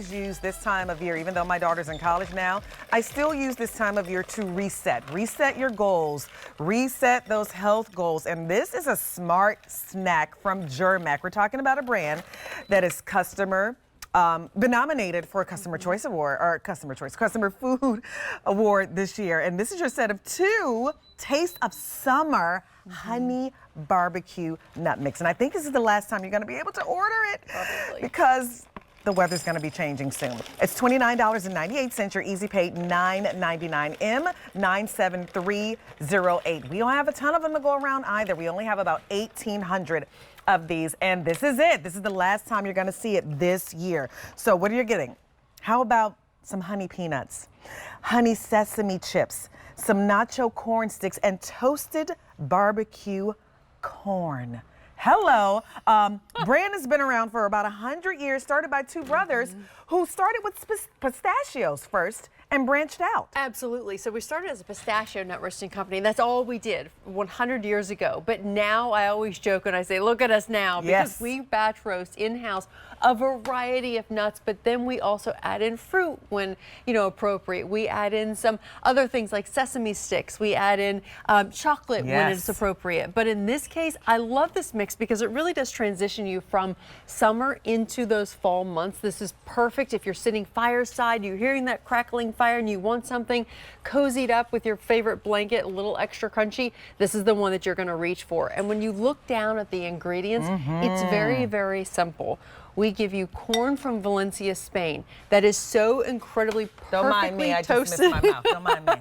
always use this time of year, even though my daughter's in college now, I still use this time of year to reset. Reset your goals, reset those health goals. And this is a smart snack from Germack. We're talking about a brand that is been nominated for a Customer Choice Award, or Customer Food Award this year. And this is your set of 2 Taste of Summer Honey BBQ Nut Mix. And I think this is the last time you're going to be able to order it. Probably. Because the weather's going to be changing soon. It's $29.98. Your easy pay $9.99. M97308. We don't have a ton of them to go around either. We only have about 1,800 of these, and this is it. This is the last time you're going to see it this year. So what are you getting? How about some honey peanuts, honey sesame chips, some nacho corn sticks, and toasted barbecue corn? Hello. Brand has been around for about 100 years, started by 2 brothers who started with pistachios first and branched out. Absolutely. So we started as a pistachio nut roasting company. That's all we did 100 years ago. But now I always joke when I say, look at us now, because we batch roast in-house a variety of nuts, but then we also add in fruit when, appropriate. We add in some other things like sesame sticks. We add in chocolate when it's appropriate. But in this case, I love this mix because it really does transition you from summer into those fall months. This is perfect if you're sitting fireside, you're hearing that crackling fire and you want something cozied up with your favorite blanket, a little extra crunchy. This is the one that you're going to reach for. And when you look down at the ingredients, it's very, very simple. We give you corn from Valencia, Spain, that is so incredibly perfectly Don't mind me, I just missed my mouth. Don't mind me.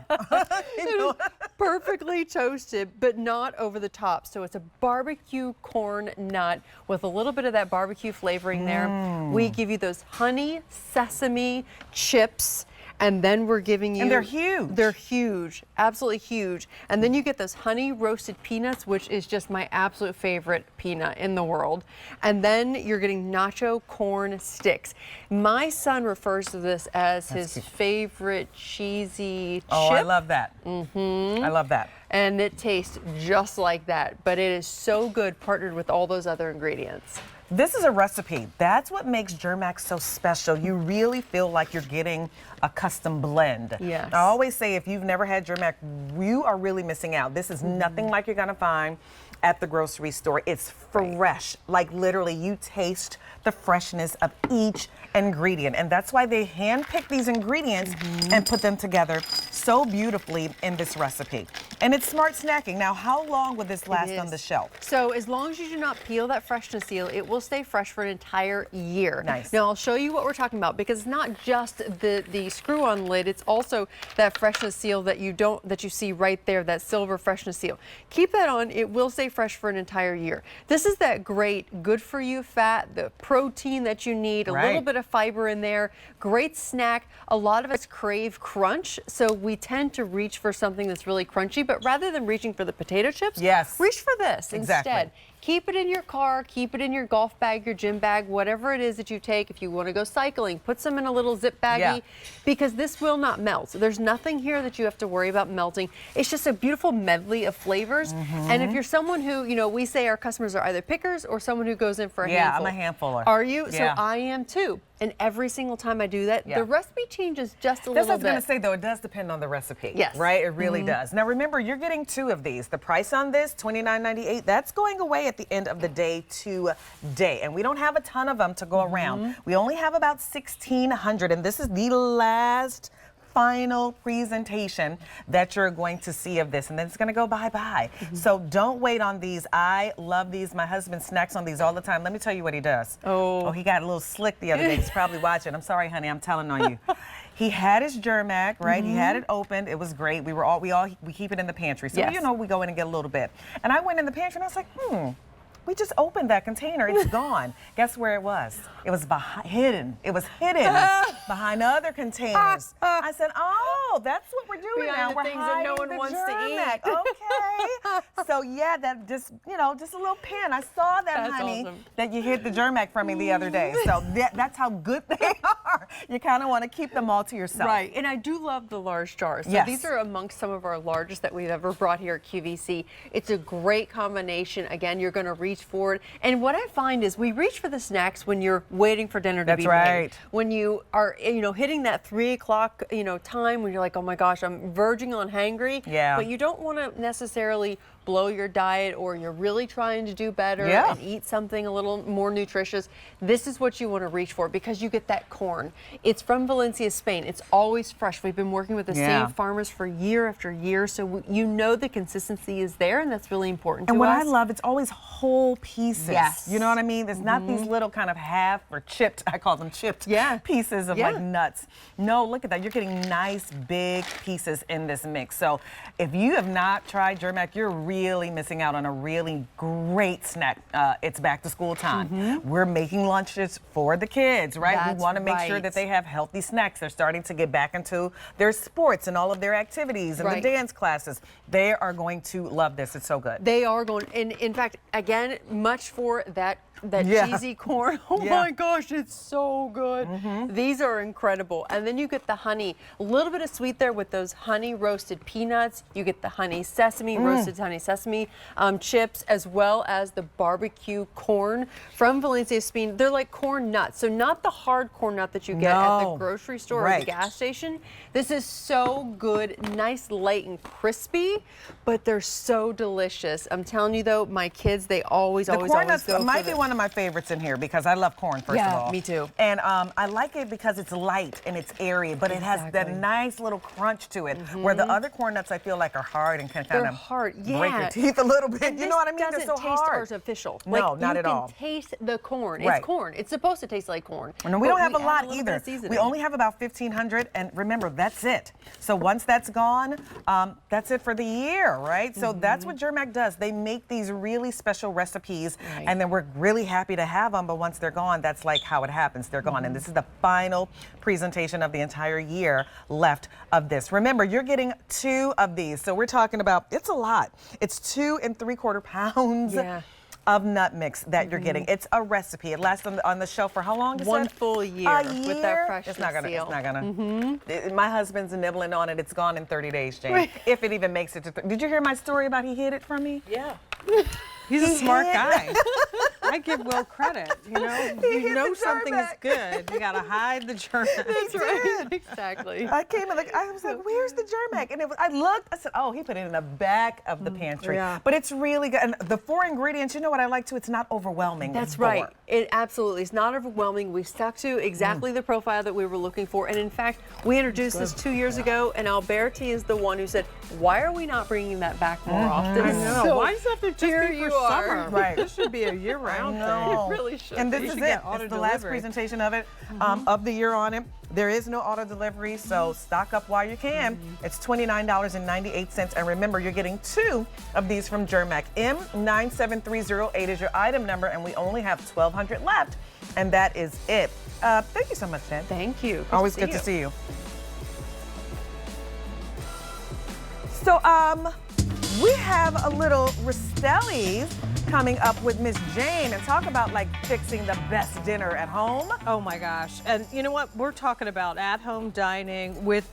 Perfectly toasted, but not over the top. So it's a barbecue corn nut with a little bit of that barbecue flavoring there. We give you those honey sesame chips. And then we're giving you... And they're huge. They're huge. Absolutely huge. And then you get those honey roasted peanuts, which is just my absolute favorite peanut in the world. And then you're getting nacho corn sticks. My son refers to this as his favorite cheesy chip. Oh, I love that. I love that. And it tastes just like that. But it is so good partnered with all those other ingredients. This is a recipe. That's what makes Germack so special. You really feel like you're getting a custom blend. Yes. I always say if you've never had Germack, you are really missing out. This is nothing like you're gonna find at the grocery store. It's fresh. Like literally you taste the freshness of each ingredient. And that's why they handpick these ingredients and put them together so beautifully in this recipe. And it's smart snacking. Now, how long will this last on the shelf? So as long as you do not peel that freshness seal, it will stay fresh for an entire year. Nice. Now, I'll show you what we're talking about because it's not just the screw-on lid, it's also that freshness seal that you see right there, that silver freshness seal. Keep that on, it will stay fresh for an entire year. This is that great good for you fat, the protein that you need, a little bit of fiber in there, great snack. A lot of us crave crunch, so we tend to reach for something that's really crunchy, but rather than reaching for the potato chips, reach for this instead. Keep it in your car, keep it in your golf bag, your gym bag, whatever it is that you take. If you want to go cycling, put some in a little zip baggie because this will not melt. So there's nothing here that you have to worry about melting. It's just a beautiful medley of flavors. And if you're someone who, we say our customers are either pickers or someone who goes in for a handful. I'm a handfuler. Are you? So I am too. And every single time I do that, the recipe changes just a little bit. That's what I was going to say, though. It does depend on the recipe. Yes. Right? It really does. Now, remember, you're getting 2 of these. The price on this, $29.98, that's going away at the end of the day today. And we don't have a ton of them to go around. We only have about 1,600, and this is the last final presentation that you're going to see of this, and then it's going to go bye-bye. So don't wait on these. I love these. My husband snacks on these all the time. Let me tell you what he does. Oh, he got a little slick the other day. He's probably watching. I'm sorry, honey. I'm telling on you. He had his Germack, right? He had it opened. It was great. We keep it in the pantry. So, we go in and get a little bit. And I went in the pantry and I was like, we just opened that container. It's gone. Guess where it was? It was hidden. It was hidden behind other containers. I said, oh, that's what we're doing now. We're things that no one wants to eat. Okay. So yeah, that just a little pin. I saw that, honey, that you hid the Germack from me the other day. So that's how good they are. You kind of want to keep them all to yourself. Right. And I do love the large jars. So these are amongst some of our largest that we've ever brought here at QVC. It's a great combination. Again, you're going to reach reach for it. And what I find is we reach for the snacks when you're waiting for dinner to be That's made. right. When you are, hitting that 3 o'clock, time when you're like, oh my gosh, I'm verging on hangry. Yeah. But you don't want to necessarily blow your diet, or you're really trying to do better and eat something a little more nutritious. This is what you want to reach for, because you get that corn. It's from Valencia, Spain. It's always fresh. We've been working with the same farmers for year after year, so the consistency is there, and that's really important to us. And what I love, it's always whole pieces. Yes. You know what I mean? It's not these little kind of half or chipped, I call them chipped pieces of like nuts. No, look at that. You're getting nice big pieces in this mix. So if you have not tried Germack, you're really missing out on a really great snack. It's back to school time. We're making lunches for the kids, right? That's we want to make sure that they have healthy snacks. They're starting to get back into their sports and all of their activities and the dance classes. They are going to love this. It's so good. They are going, and in fact, again, much for that cheesy corn. Oh my gosh, it's so good. These are incredible. And then you get the honey, a little bit of sweet there with those honey roasted peanuts. You get the honey sesame, roasted honey sesame chips, as well as the barbecue corn from Valencia, Spain. They're like corn nuts. So not the hard corn nut that you get at the grocery store or the gas station. This is so good, nice, light and crispy, but they're so delicious. I'm telling you though, my kids, they always corn nuts go might for be one of my favorites in here, because I love corn, first of all. Me too. And I like it because it's light and it's airy, but it has that nice little crunch to it, where the other corn nuts I feel like are hard and can kind of break your teeth a little bit. And you know what I mean? They're so doesn't taste hard. artificial. No, like, not at all. You can taste the corn. It's corn. It's supposed to taste like corn. And we don't have a lot add either. bit of We only have about 1,500, and remember, that's it. So once that's gone, that's it for the year, right? So that's what Germack does. They make these really special recipes, and then we're really happy to have them, but once they're gone, that's like how it happens. They're gone, and this is the final presentation of the entire year left of this. Remember, you're getting 2 of these, so we're talking about, it's a lot. It's 2 3/4 pounds. Of nut mix that you're getting. It's a recipe. It lasts on the shelf for how long? One full year, a year with that fresh It's not gonna. seal. It's not gonna. My husband's nibbling on it. It's gone in 30 days, Jane. If it even makes it to. Did you hear my story about he hid it from me? Yeah. He's a smart guy. I give Will credit. You know something is good. You gotta hide the Germack. That's right. Exactly. I came and I was like, "Where's the Germack?" And I looked. I said, "Oh, he put it in the back of the pantry." But it's really good. And the 4 ingredients. You know what I like too? It's not overwhelming. That's right. It absolutely is not overwhelming. We stuck to exactly the profile that we were looking for. And in fact, we introduced this 2 years ago, and Alberti is the one who said, "Why are we not bringing that back more often?" I know. So why does it have to just be for summer? Right. This should be a year-round thing. It really should. And this You is should it. get auto It's the last delivery. presentation of it, of the year on it. There is no auto delivery, so stock up while you can. It's $29.98. And remember, you're getting 2 of these from Germack. M97308 is your item number, and we only have 1,200 left. And that is it. Thank you so much, Jen. Thank you. Always good to see you. So, we have a little Ristelli's coming up with Miss Jane, and talk about like fixing the best dinner at home. Oh my gosh. And you know what? We're talking about at-home dining with